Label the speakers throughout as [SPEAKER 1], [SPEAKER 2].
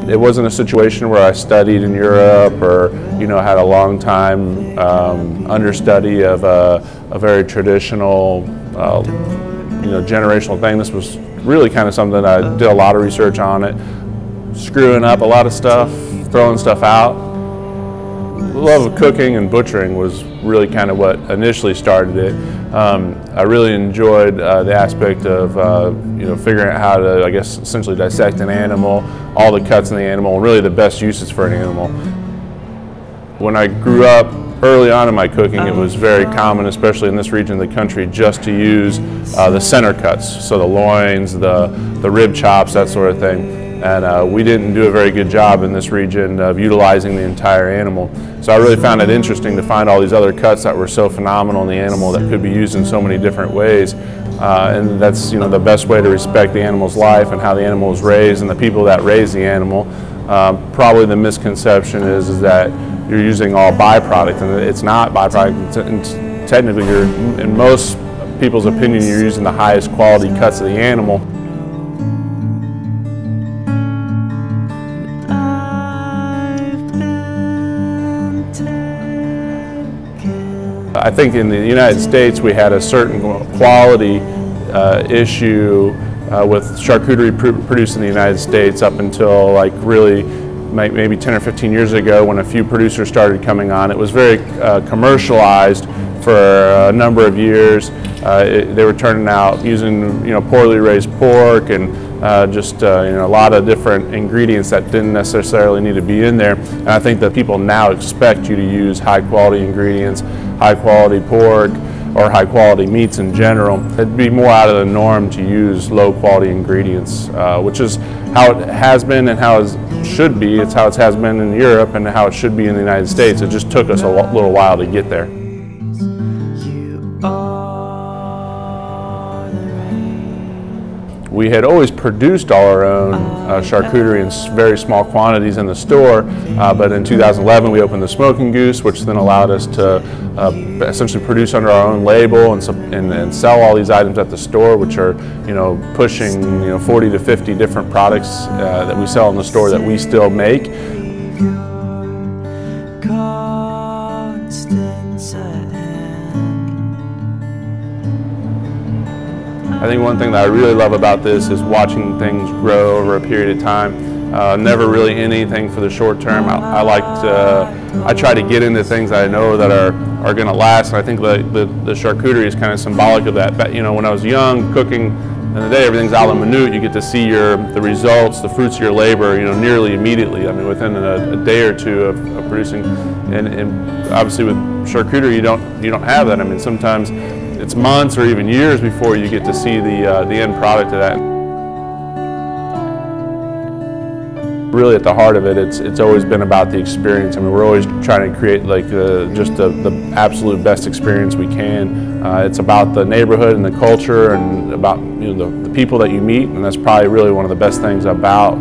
[SPEAKER 1] It wasn't a situation where I studied in Europe or, had a long time understudy of a very traditional, generational thing. This was really kind of something that I did a lot of research on it, screwing up a lot of stuff, throwing stuff out. The love of cooking and butchering was really kind of what initially started it. I really enjoyed the aspect of figuring out how to, essentially dissect an animal, all the cuts in the animal, and really the best uses for an animal. When I grew up early on in my cooking, it was very common, especially in this region of the country, just to use the center cuts, so the loins, the rib chops, that sort of thing. And we didn't do a very good job in this region of utilizing the entire animal. So I really found it interesting to find all these other cuts that were so phenomenal in the animal that could be used in so many different ways. And that's the best way to respect the animal's life and how the animal is raised and the people that raise the animal. Probably the misconception is that you're using all byproduct, and it's not byproduct. And technically, in most people's opinion, you're using the highest quality cuts of the animal. I think in the United States we had a certain quality issue with charcuterie produced in the United States up until really maybe 10 or 15 years ago, when a few producers started coming on. It was very commercialized for a number of years. They were turning out using poorly raised pork and a lot of different ingredients that didn't necessarily need to be in there. And I think that people now expect you to use high quality ingredients, high quality pork, or high quality meats in general. It'd be more out of the norm to use low quality ingredients, which is how it has been and how it should be. It's how it has been in Europe and how it should be in the United States. It just took us a little while to get there. We had always produced all our own charcuterie in very small quantities in the store, but in 2011 we opened the Smoking Goose, which then allowed us to essentially produce under our own label and sell all these items at the store, which are pushing 40 to 50 different products that we sell in the store that we still make. I think one thing that I really love about this is watching things grow over a period of time. Never really anything for the short term. I try to get into things that I know that are going to last, and I think the charcuterie is kind of symbolic of that. But when I was young, cooking in the day, everything's a la minute. You get to see the results, the fruits of your labor, nearly immediately. I mean, within a day or two of producing. And obviously with charcuterie, you don't have that. I mean, sometimes it's months or even years before you get to see the end product of that. Really, at the heart of it, it's always been about the experience. I mean, we're always trying to create just the absolute best experience we can. It's about the neighborhood and the culture and about the people that you meet, and that's probably really one of the best things about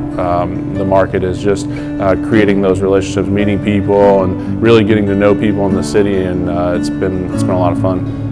[SPEAKER 1] the market is just creating those relationships, meeting people, and really getting to know people in the city. And it's been a lot of fun.